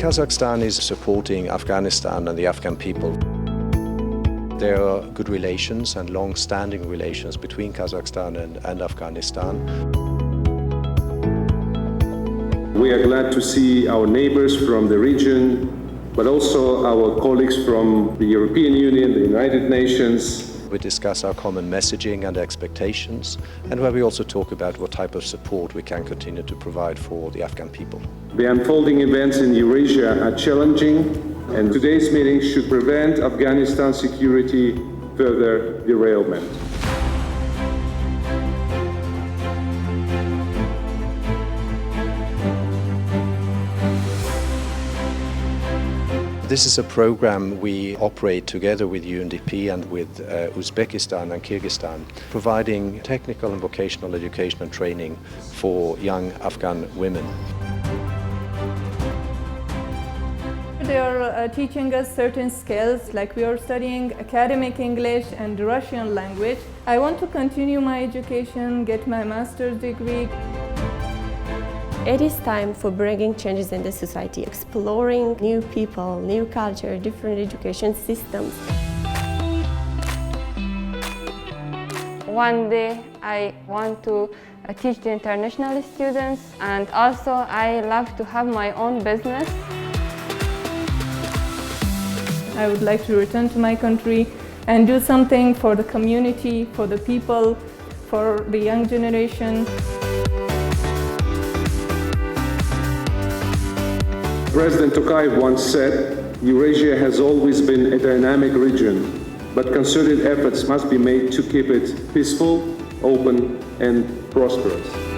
Kazakhstan is supporting Afghanistan and the Afghan people. There are good relations and long-standing relations between Kazakhstan and Afghanistan. We are glad to see our neighbors from the region, but also our colleagues from the European Union, the United Nations. We discuss our common messaging and expectations, and where we also talk about what type of support we can continue to provide for the Afghan people. The unfolding events in Eurasia are challenging, and today's meeting should prevent Afghanistan's security further derailment. This is a program we operate together with UNDP and with Uzbekistan and Kyrgyzstan, providing technical and vocational education and training for young Afghan women. They are teaching us certain skills, like we are studying academic English and Russian language. I want to continue my education, get my master's degree. It is time for bringing changes in the society, exploring new people, new culture, different education systems. One day I want to teach the international students, and also I love to have my own business. I would like to return to my country and do something for the community, for the people, for the young generation. President Tokayev once said, Eurasia has always been a dynamic region, but concerted efforts must be made to keep it peaceful, open, and prosperous.